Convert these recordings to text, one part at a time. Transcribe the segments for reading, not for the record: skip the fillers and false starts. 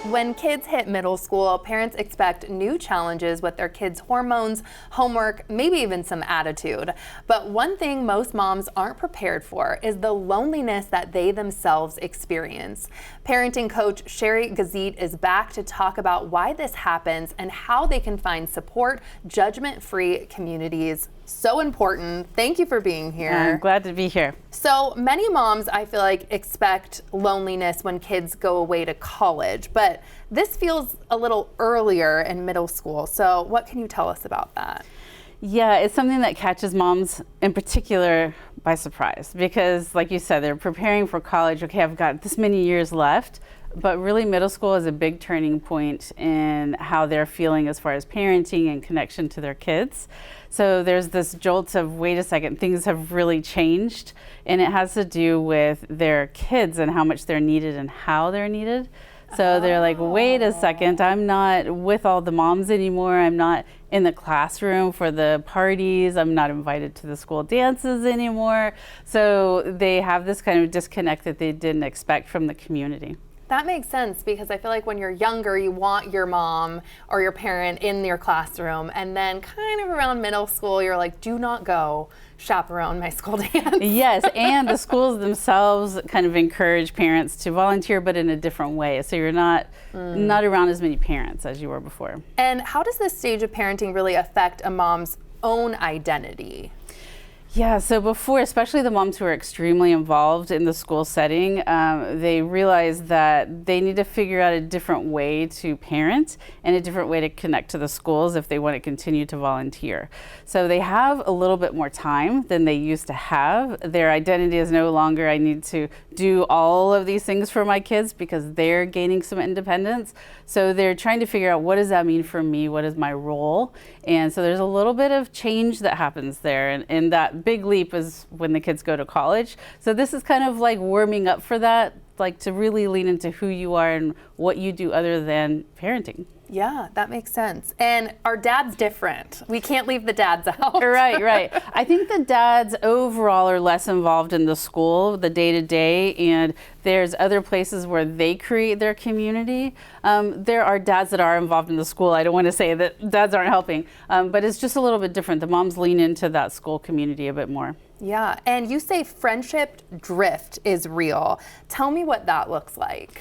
When kids hit middle school, parents expect new challenges with their kids' hormones, homework, maybe even some attitude. But one thing most moms aren't prepared for is the loneliness that they themselves experience. Parenting coach Sherry Gazit is back to talk about why this happens and how they can find support, judgment-free communities. So important. Thank you for being here. I'm glad to be here. So many moms, I feel like, expect loneliness when kids go away to college, but this feels a little earlier in middle school. So what can you tell us about that? Yeah, it's something that catches moms in particular by surprise because, like you said, they're preparing for college. Okay, I've got this many years left. But really, middle school is a big turning point in how they're feeling as far as parenting and connection to their kids. So there's this jolt of, wait a second, things have really changed. And it has to do with their kids and how much they're needed and how they're needed. So they're like, wait a second, I'm not with all the moms anymore. I'm not in the classroom for the parties. I'm not invited to the school dances anymore. So they have this kind of disconnect that they didn't expect from the community. That makes sense because I feel like when you're younger, you want your mom or your parent in your classroom. And then kind of around middle school, you're like, do not go chaperone my school dance. Yes, and the schools themselves kind of encourage parents to volunteer, but in a different way. So you're not around as many parents as you were before. And how does this stage of parenting really affect a mom's own identity? Yeah, so before, especially the moms who are extremely involved in the school setting, they realize that they need to figure out a different way to parent and a different way to connect to the schools if they want to continue to volunteer. So they have a little bit more time than they used to have. Their identity is no longer, I need to do all of these things for my kids because they're gaining some independence. So they're trying to figure out, what does that mean for me? What is my role? And so there's a little bit of change that happens there. And that big leap is when the kids go to college. So this is kind of like warming up for that, like to really lean into who you are and what you do other than parenting. Yeah, that makes sense. And our dad's different. We can't leave the dads out. Right. I think the dads overall are less involved in the school, the day-to-day, and there's other places where they create their community. There are dads that are involved in the school. I don't want to say that dads aren't helping, but it's just a little bit different. The moms lean into that school community a bit more. Yeah, and you say friendship drift is real. Tell me what that looks like.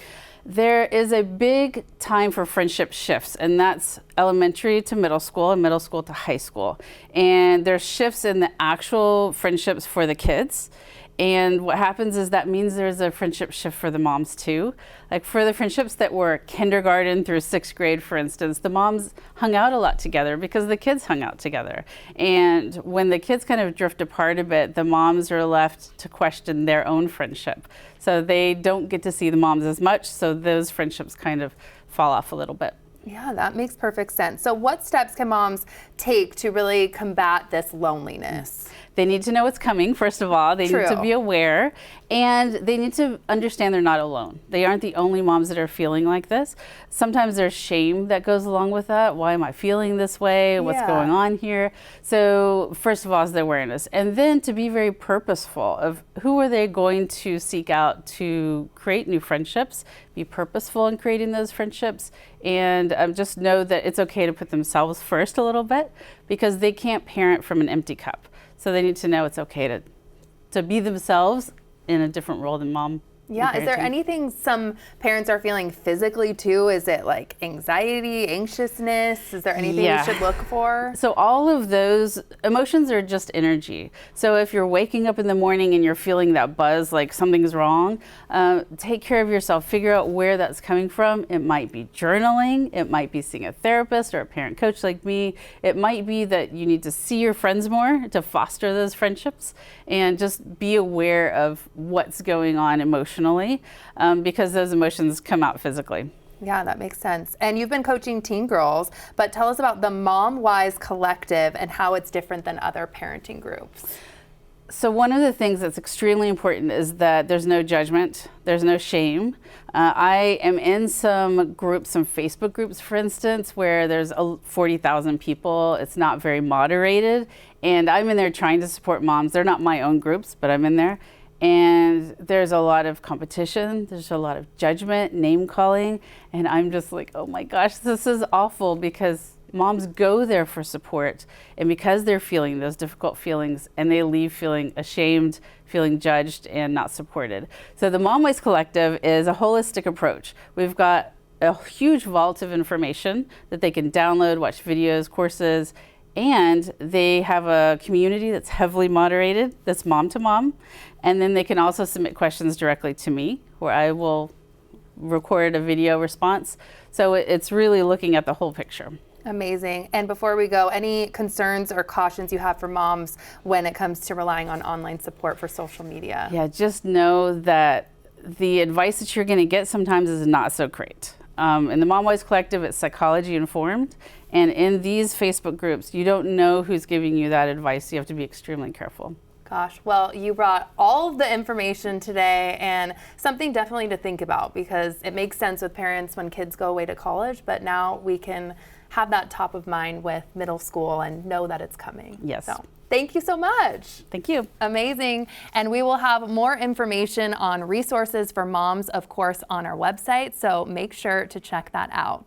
There is a big time for friendship shifts, and that's elementary to middle school and middle school to high school. And there's shifts in the actual friendships for the kids. And what happens is that means there's a friendship shift for the moms too. Like for the friendships that were kindergarten through 6th grade, for instance, the moms hung out a lot together because the kids hung out together. And when the kids kind of drift apart a bit, the moms are left to question their own friendship. So they don't get to see the moms as much, so those friendships kind of fall off a little bit. Yeah, that makes perfect sense. So what steps can moms take to really combat this loneliness? They need to know what's coming, first of all. They need to be aware, and they need to understand they're not alone. They aren't the only moms that are feeling like this. Sometimes there's shame that goes along with that. Why am I feeling this way? What's going on here? So first of all is the awareness, and then to be very purposeful of who are they going to seek out to create new friendships, be purposeful in creating those friendships, and just know that it's okay to put themselves first a little bit because they can't parent from an empty cup. So they need to know it's okay to be themselves in a different role than mom. Yeah, is there anything some parents are feeling physically too? Is it like anxiety, anxiousness? Is there anything you should look for? So all of those emotions are just energy. So if you're waking up in the morning and you're feeling that buzz, like something's wrong, take care of yourself. Figure out where that's coming from. It might be journaling. It might be seeing a therapist or a parent coach like me. It might be that you need to see your friends more to foster those friendships and just be aware of what's going on emotionally. Because those emotions come out physically. Yeah, that makes sense. And you've been coaching teen girls, but tell us about the MomWise Collective and how it's different than other parenting groups. So one of the things that's extremely important is that there's no judgment, there's no shame. I am in some groups, some Facebook groups, for instance, where there's 40,000 people. It's not very moderated. And I'm in there trying to support moms. They're not my own groups, but I'm in there. And there's a lot of competition, there's a lot of judgment, name calling, and I'm just like, oh my gosh, this is awful, because moms go there for support, and because they're feeling those difficult feelings, and they leave feeling ashamed, feeling judged, and not supported. So the Mom Voice Collective is a holistic approach. We've got a huge vault of information that they can download, watch videos, courses, and they have a community that's heavily moderated, that's mom to mom. And then they can also submit questions directly to me, where I will record a video response. So it's really looking at the whole picture. Amazing. And before we go, any concerns or cautions you have for moms when it comes to relying on online support for social media? Yeah, just know that the advice that you're going to get sometimes is not so great. In the Mom Voice Collective, it's psychology informed. And in these Facebook groups, you don't know who's giving you that advice. You have to be extremely careful. Gosh, well, you brought all of the information today, and something definitely to think about, because it makes sense with parents when kids go away to college, but now we can have that top of mind with middle school and know that it's coming. Yes. So, thank you so much. Thank you. Amazing. And we will have more information on resources for moms, of course, on our website, so make sure to check that out.